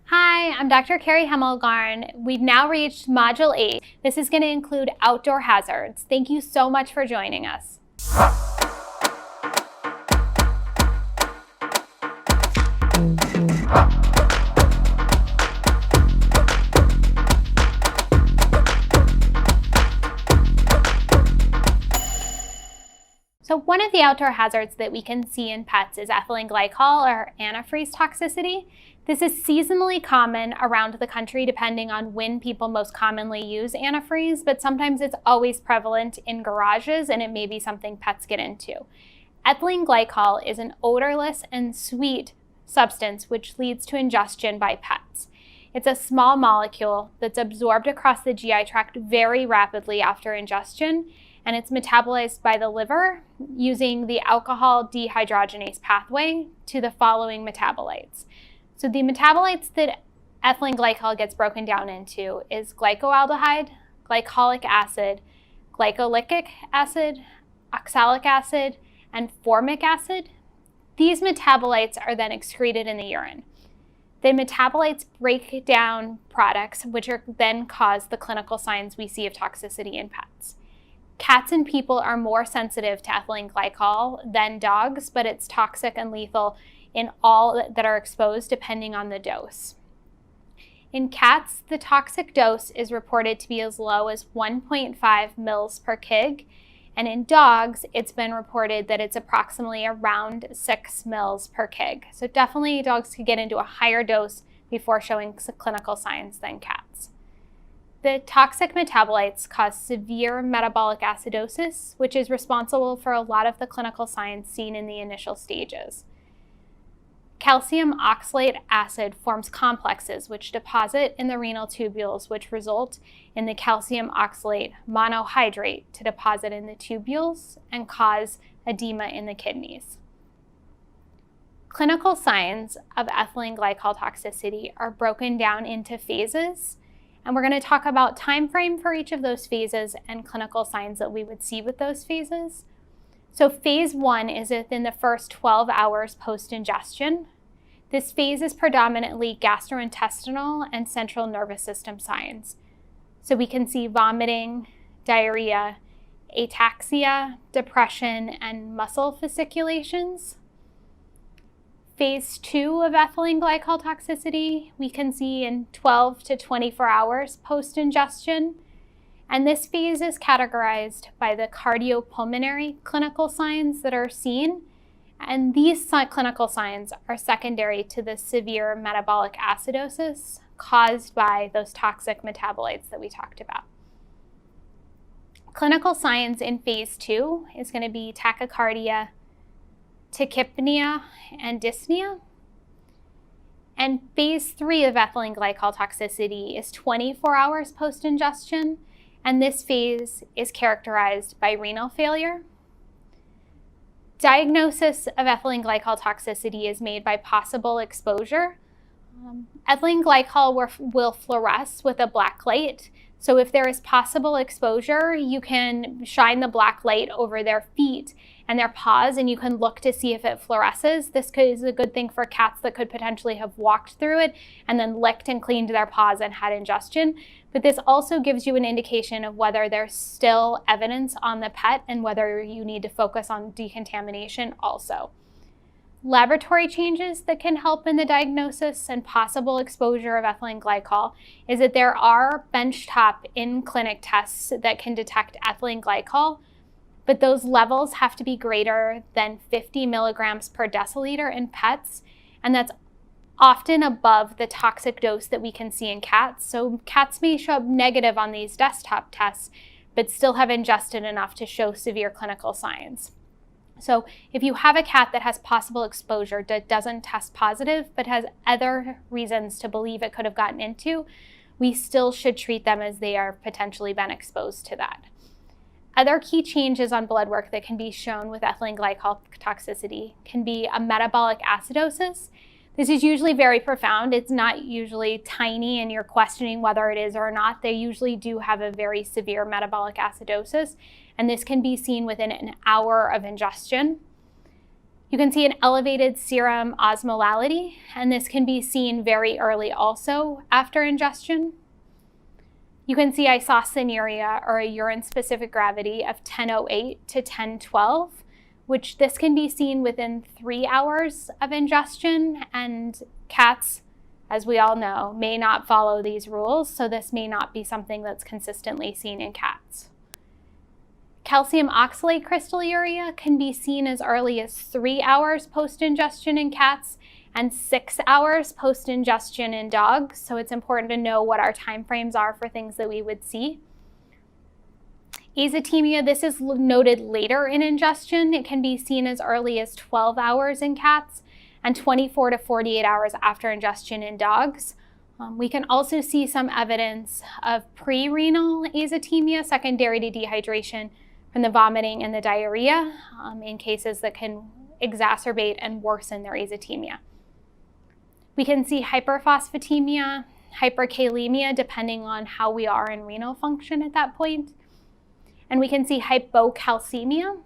Hi, I'm Dr. Carrie Hemmelgarn. We've now reached Module 8. This is going to include outdoor hazards. Thank you so much for joining us. So one of the outdoor hazards that we can see in pets is ethylene glycol or antifreeze toxicity. This is seasonally common around the country depending on when people most commonly use antifreeze, but sometimes it's always prevalent in garages and it may be something pets get into. Ethylene glycol is an odorless and sweet substance which leads to ingestion by pets. It's a small molecule that's absorbed across the GI tract very rapidly after ingestion, and it's metabolized by the liver using the alcohol dehydrogenase pathway to the following metabolites. So the metabolites that ethylene glycol gets broken down into is glycoaldehyde, glycolic acid, glycolytic acid, oxalic acid, and formic acid. These metabolites are then excreted in the urine. The metabolites break down products which are then cause the clinical signs we see of toxicity in pets. Cats and people are more sensitive to ethylene glycol than dogs, but it's toxic and lethal in all that are exposed depending on the dose. In cats, the toxic dose is reported to be as low as 1.5 mils per kg, and in dogs, it's been reported that it's approximately around 6 mils per kg. So definitely dogs could get into a higher dose before showing clinical signs than cats. The toxic metabolites cause severe metabolic acidosis, which is responsible for a lot of the clinical signs seen in the initial stages. Calcium oxalate acid forms complexes which deposit in the renal tubules, which result in the calcium oxalate monohydrate to deposit in the tubules and cause edema in the kidneys. Clinical signs of ethylene glycol toxicity are broken down into phases, and we're going to talk about time frame for each of those phases and clinical signs that we would see with those phases. So phase 1 is within the first 12 hours post-ingestion. This phase is predominantly gastrointestinal and central nervous system signs. So we can see vomiting, diarrhea, ataxia, depression, and muscle fasciculations. Phase 2 of ethylene glycol toxicity we can see in 12 to 24 hours post-ingestion. And this phase is categorized by the cardiopulmonary clinical signs that are seen. And these clinical signs are secondary to the severe metabolic acidosis caused by those toxic metabolites that we talked about. Clinical signs in phase 2 is going to be tachycardia, tachypnea, and dyspnea. And phase 3 of ethylene glycol toxicity is 24 hours post-ingestion, and this phase is characterized by renal failure. Diagnosis of ethylene glycol toxicity is made by possible exposure. Ethylene glycol will fluoresce with a black light. So if there is possible exposure, you can shine the black light over their feet and their paws, and you can look to see if it fluoresces. This is a good thing for cats that could potentially have walked through it and then licked and cleaned their paws and had ingestion. But this also gives you an indication of whether there's still evidence on the pet and whether you need to focus on decontamination also. Laboratory changes that can help in the diagnosis and possible exposure of ethylene glycol is that there are benchtop in-clinic tests that can detect ethylene glycol, but those levels have to be greater than 50 milligrams per deciliter in pets, and that's often above the toxic dose that we can see in cats. So cats may show up negative on these desktop tests, but still have ingested enough to show severe clinical signs. So if you have a cat that has possible exposure that doesn't test positive, but has other reasons to believe it could have gotten into, we still should treat them as they are potentially been exposed to that. Other key changes on blood work that can be shown with ethylene glycol toxicity can be a metabolic acidosis. This is usually very profound. It's not usually tiny and you're questioning whether it is or not. They usually do have a very severe metabolic acidosis, and this can be seen within an hour of ingestion. You can see an elevated serum osmolality, and this can be seen very early also after ingestion. You can see isocinuria, or a urine-specific gravity, of 1008 to 1012, which this can be seen within 3 hours of ingestion, and cats, as we all know, may not follow these rules, so this may not be something that's consistently seen in cats. Calcium oxalate crystalluria can be seen as early as 3 hours post-ingestion in cats and 6 hours post-ingestion in dogs, so it's important to know what our timeframes are for things that we would see. Azotemia, this is noted later in ingestion. It can be seen as early as 12 hours in cats and 24 to 48 hours after ingestion in dogs. We can also see some evidence of pre-renal azotemia secondary to dehydration from the vomiting and the diarrhea in cases that can exacerbate and worsen their azotemia. We can see hyperphosphatemia, hyperkalemia, depending on how we are in renal function at that point. And we can see hypocalcemia,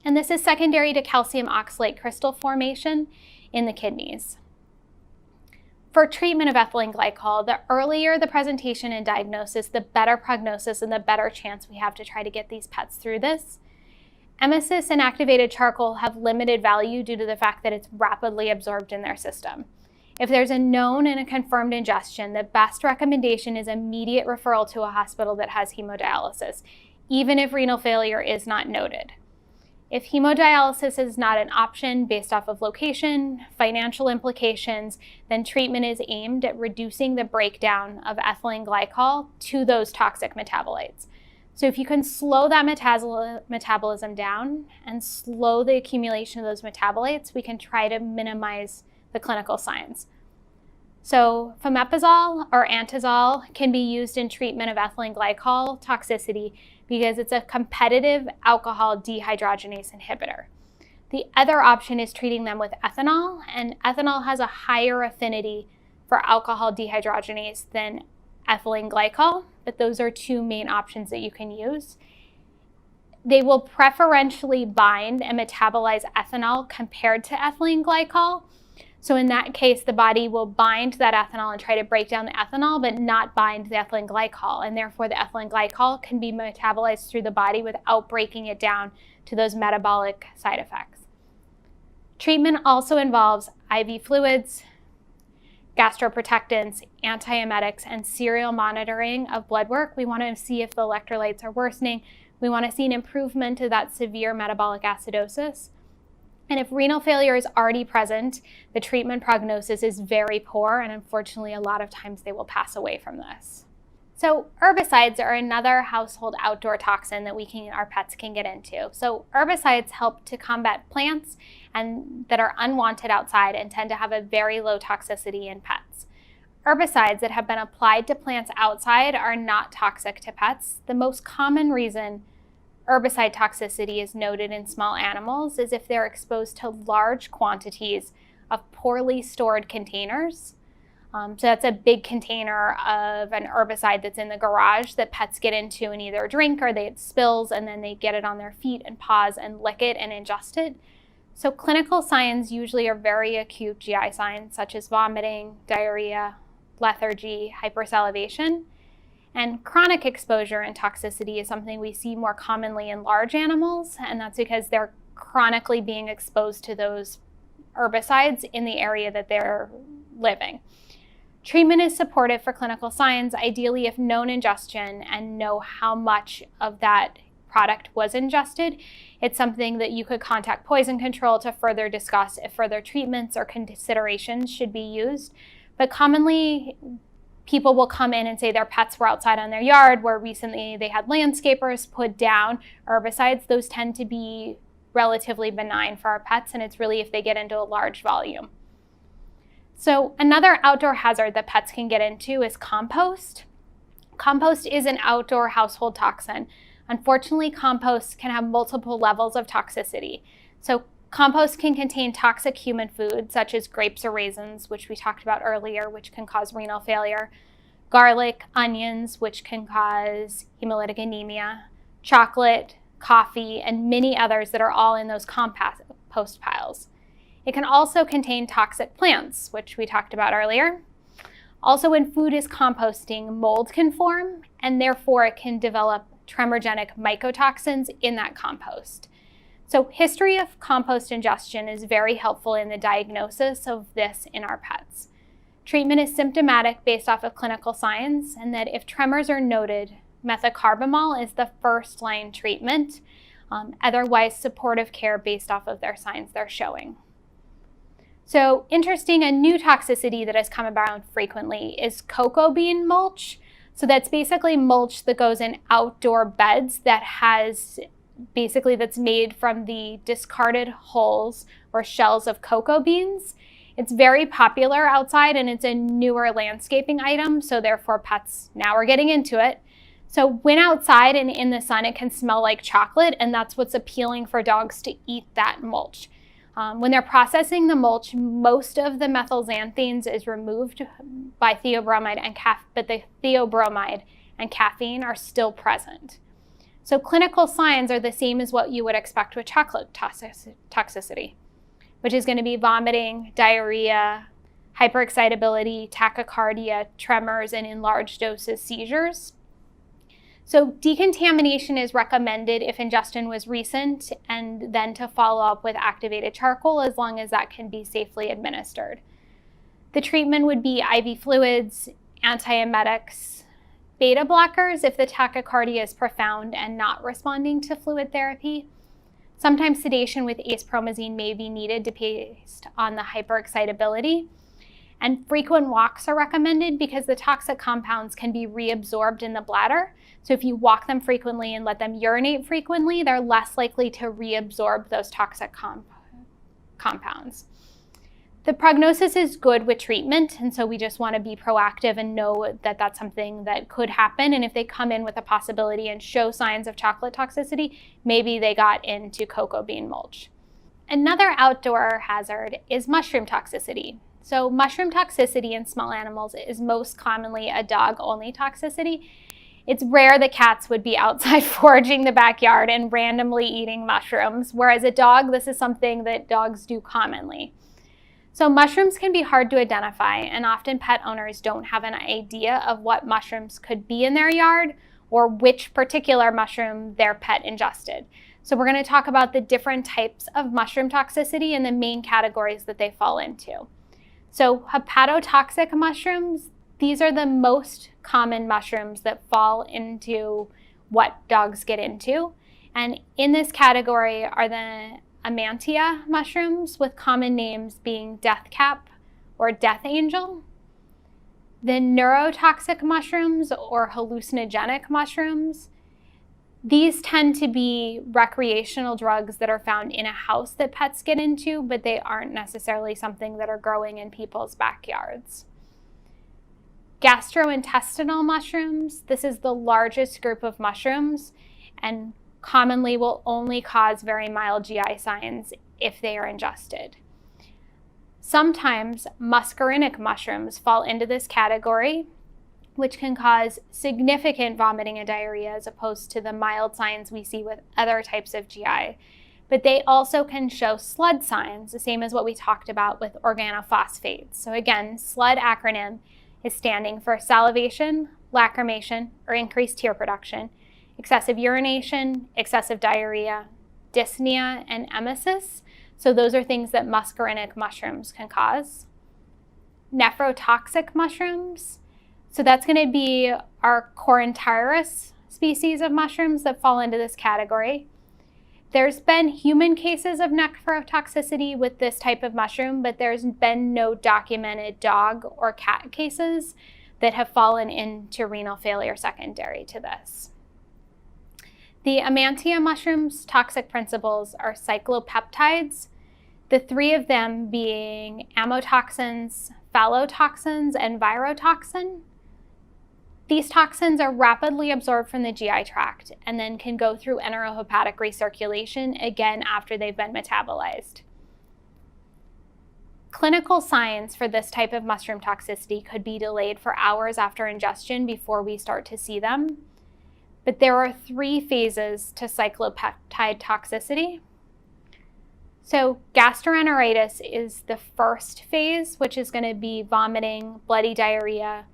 and this is secondary to calcium oxalate crystal formation in the kidneys. For treatment of ethylene glycol, the earlier the presentation and diagnosis, the better prognosis and the better chance we have to try to get these pets through this. Emesis and activated charcoal have limited value due to the fact that it's rapidly absorbed in their system. If there's a known and a confirmed ingestion, the best recommendation is immediate referral to a hospital that has hemodialysis, even if renal failure is not noted. If hemodialysis is not an option based off of location, financial implications, then treatment is aimed at reducing the breakdown of ethylene glycol to those toxic metabolites. So if you can slow that metabolism down and slow the accumulation of those metabolites, we can try to minimize the clinical signs. So fomepizole or antizole can be used in treatment of ethylene glycol toxicity because it's a competitive alcohol dehydrogenase inhibitor. The other option is treating them with ethanol, and ethanol has a higher affinity for alcohol dehydrogenase than ethylene glycol, but those are two main options that you can use. They will preferentially bind and metabolize ethanol compared to ethylene glycol. So in that case, the body will bind that ethanol and try to break down the ethanol, but not bind the ethylene glycol. And therefore, the ethylene glycol can be metabolized through the body without breaking it down to those metabolic side effects. Treatment also involves IV fluids, gastroprotectants, antiemetics, and serial monitoring of blood work. We want to see if the electrolytes are worsening. We want to see an improvement to that severe metabolic acidosis. And if renal failure is already present, the treatment prognosis is very poor, and unfortunately, a lot of times they will pass away from this. So herbicides are another household outdoor toxin that our pets can get into. So herbicides help to combat plants and that are unwanted outside and tend to have a very low toxicity in pets. Herbicides that have been applied to plants outside are not toxic to pets. The most common reason herbicide toxicity is noted in small animals is if they're exposed to large quantities of poorly stored containers. So that's a big container of an herbicide that's in the garage that pets get into and either drink or it spills, and then they get it on their feet and paws and lick it and ingest it. So clinical signs usually are very acute GI signs such as vomiting, diarrhea, lethargy, hypersalivation. And chronic exposure and toxicity is something we see more commonly in large animals, and that's because they're chronically being exposed to those herbicides in the area that they're living. Treatment is supportive for clinical signs, ideally if known ingestion and know how much of that product was ingested. It's something that you could contact poison control to further discuss if further treatments or considerations should be used. But commonly, people will come in and say their pets were outside on their yard where recently they had landscapers put down herbicides. Those tend to be relatively benign for our pets, and it's really if they get into a large volume. So another outdoor hazard that pets can get into is compost. Compost is an outdoor household toxin. Unfortunately, compost can have multiple levels of toxicity. So compost can contain toxic human food, such as grapes or raisins, which we talked about earlier, which can cause renal failure, garlic, onions, which can cause hemolytic anemia, chocolate, coffee, and many others that are all in those compost post piles. It can also contain toxic plants, which we talked about earlier. Also, when food is composting, mold can form, and therefore it can develop tremorgenic mycotoxins in that compost. So history of compost ingestion is very helpful in the diagnosis of this in our pets. Treatment is symptomatic based off of clinical signs, and that if tremors are noted, methocarbamol is the first-line treatment, otherwise supportive care based off of their signs they're showing. So interesting, a new toxicity that has come around frequently is cocoa bean mulch. So that's basically mulch that goes in outdoor beds that's made from the discarded hulls or shells of cocoa beans. It's very popular outside, and it's a newer landscaping item, so therefore pets now are getting into it. So when outside and in the sun, it can smell like chocolate, and that's what's appealing for dogs to eat that mulch. When they're processing the mulch, most of the methylxanthines is removed by theobromide but the theobromide and caffeine are still present. So clinical signs are the same as what you would expect with chocolate toxicity, which is going to be vomiting, diarrhea, hyperexcitability, tachycardia, tremors, and in large doses, seizures. So decontamination is recommended if ingestion was recent, and then to follow up with activated charcoal as long as that can be safely administered. The treatment would be IV fluids, antiemetics, beta blockers if the tachycardia is profound and not responding to fluid therapy. Sometimes sedation with acepromazine may be needed based on the hyperexcitability. And frequent walks are recommended because the toxic compounds can be reabsorbed in the bladder. So if you walk them frequently and let them urinate frequently, they're less likely to reabsorb those toxic compounds. The prognosis is good with treatment, and so we just want to be proactive and know that that's something that could happen. And if they come in with a possibility and show signs of chocolate toxicity, maybe they got into cocoa bean mulch. Another outdoor hazard is mushroom toxicity. So mushroom toxicity in small animals is most commonly a dog-only toxicity. It's rare that cats would be outside foraging the backyard and randomly eating mushrooms, whereas a dog, this is something that dogs do commonly. So mushrooms can be hard to identify, and often pet owners don't have an idea of what mushrooms could be in their yard or which particular mushroom their pet ingested. So we're going to talk about the different types of mushroom toxicity and the main categories that they fall into. So hepatotoxic mushrooms, these are the most common mushrooms that fall into what dogs get into. And in this category are the Amantia mushrooms, with common names being death cap or death angel. The neurotoxic mushrooms or hallucinogenic mushrooms. These tend to be recreational drugs that are found in a house that pets get into, but they aren't necessarily something that are growing in people's backyards. Gastrointestinal mushrooms, this is the largest group of mushrooms and commonly will only cause very mild GI signs if they are ingested. Sometimes muscarinic mushrooms fall into this category, which can cause significant vomiting and diarrhea as opposed to the mild signs we see with other types of GI. But they also can show SLUD signs, the same as what we talked about with organophosphates. So again, SLUD acronym is standing for salivation, lacrimation, or increased tear production, excessive urination, excessive diarrhea, dyspnea, and emesis. So those are things that muscarinic mushrooms can cause. Nephrotoxic mushrooms. So that's going to be our Coryntyrus species of mushrooms that fall into this category. There's been human cases of nephrotoxicity with this type of mushroom, but there's been no documented dog or cat cases that have fallen into renal failure secondary to this. The Amantia mushrooms' toxic principles are cyclopeptides, the three of them being amotoxins, phallotoxins, and virotoxin. These toxins are rapidly absorbed from the GI tract and then can go through enterohepatic recirculation again after they've been metabolized. Clinical signs for this type of mushroom toxicity could be delayed for hours after ingestion before we start to see them. But there are three phases to cyclopeptide toxicity. So gastroenteritis is the first phase, which is going to be vomiting, bloody diarrhea,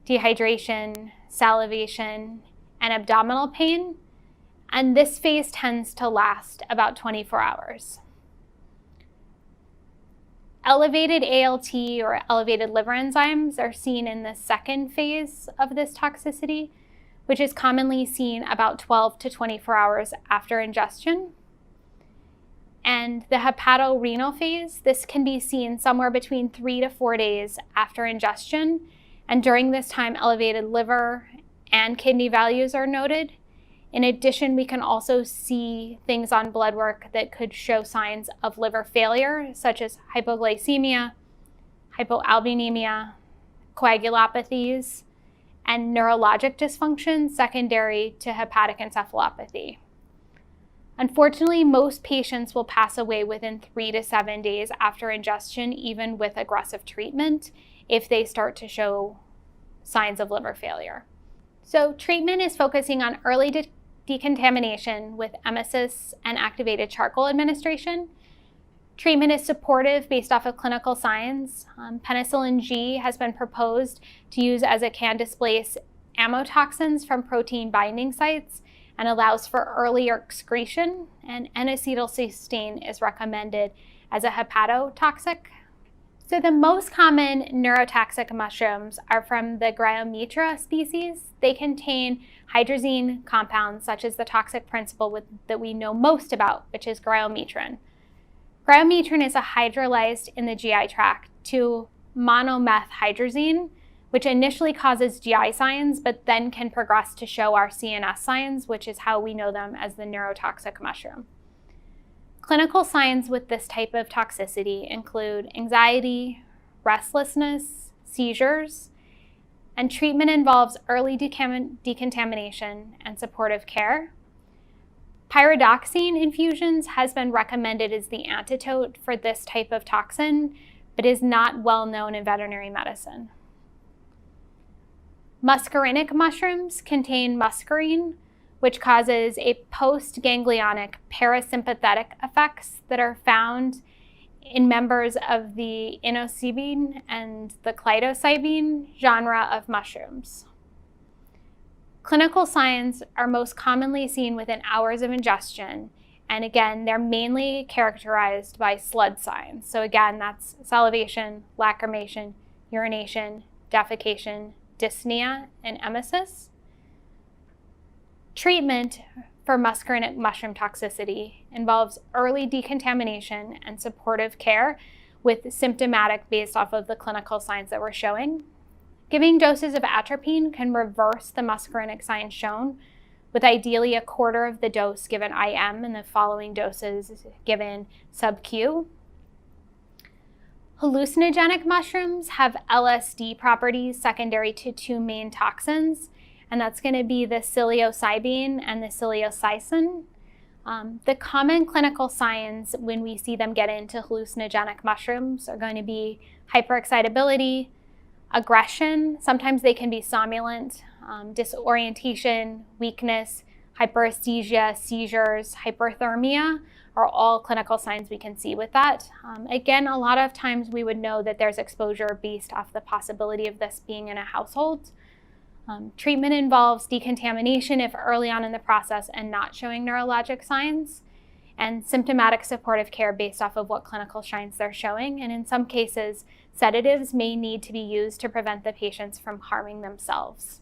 dehydration, salivation, and abdominal pain. And this phase tends to last about 24 hours. Elevated ALT or elevated liver enzymes are seen in the second phase of this toxicity, which is commonly seen about 12 to 24 hours after ingestion. And the hepatorenal phase, this can be seen somewhere between 3 to 4 days after ingestion. And during this time, elevated liver and kidney values are noted. In addition, we can also see things on blood work that could show signs of liver failure, such as hypoglycemia, hypoalbuminemia, coagulopathies, and neurologic dysfunction secondary to hepatic encephalopathy. Unfortunately, most patients will pass away within 3 to 7 days after ingestion, even with aggressive treatment, if they start to show signs of liver failure. So treatment is focusing on early decontamination with emesis and activated charcoal administration. Treatment is supportive based off of clinical signs. Penicillin G has been proposed to use as it can displace amotoxins from protein binding sites and allows for earlier excretion, and N-acetylcysteine is recommended as a hepatotoxic. So the most common neurotoxic mushrooms are from the Gyromitra species. They contain hydrazine compounds such as the toxic principle that we know most about, which is gyrometrin. Gyrometrin is hydrolyzed in the GI tract to monomethhydrazine, which initially causes GI signs, but then can progress to show our CNS signs, which is how we know them as the neurotoxic mushroom. Clinical signs with this type of toxicity include anxiety, restlessness, seizures, and treatment involves early decontamination and supportive care. Pyridoxine infusions has been recommended as the antidote for this type of toxin, but is not well known in veterinary medicine. Muscarinic mushrooms contain muscarine, which causes a post-ganglionic parasympathetic effects that are found in members of the inosebine and the psilocybin genre of mushrooms. Clinical signs are most commonly seen within hours of ingestion, and again, they're mainly characterized by SLUD signs. So again, that's salivation, lacrimation, urination, defecation, dyspnea, and emesis. Treatment for muscarinic mushroom toxicity involves early decontamination and supportive care with symptomatic based off of the clinical signs that we're showing. Giving doses of atropine can reverse the muscarinic signs shown, with ideally a quarter of the dose given IM and the following doses given sub-Q. Hallucinogenic mushrooms have LSD properties secondary to two main toxins, and that's going to be the psilocybin and the psilocybin. The common clinical signs when we see them get into hallucinogenic mushrooms are going to be hyperexcitability, aggression, sometimes they can be somnolent, disorientation, weakness, hyperesthesia, seizures, hyperthermia are all clinical signs we can see with that. Again, a lot of times we would know that there's exposure based off the possibility of this being in a household. Treatment involves decontamination if early on in the process and not showing neurologic signs, and symptomatic supportive care based off of what clinical signs they're showing. And in some cases, sedatives may need to be used to prevent the patients from harming themselves.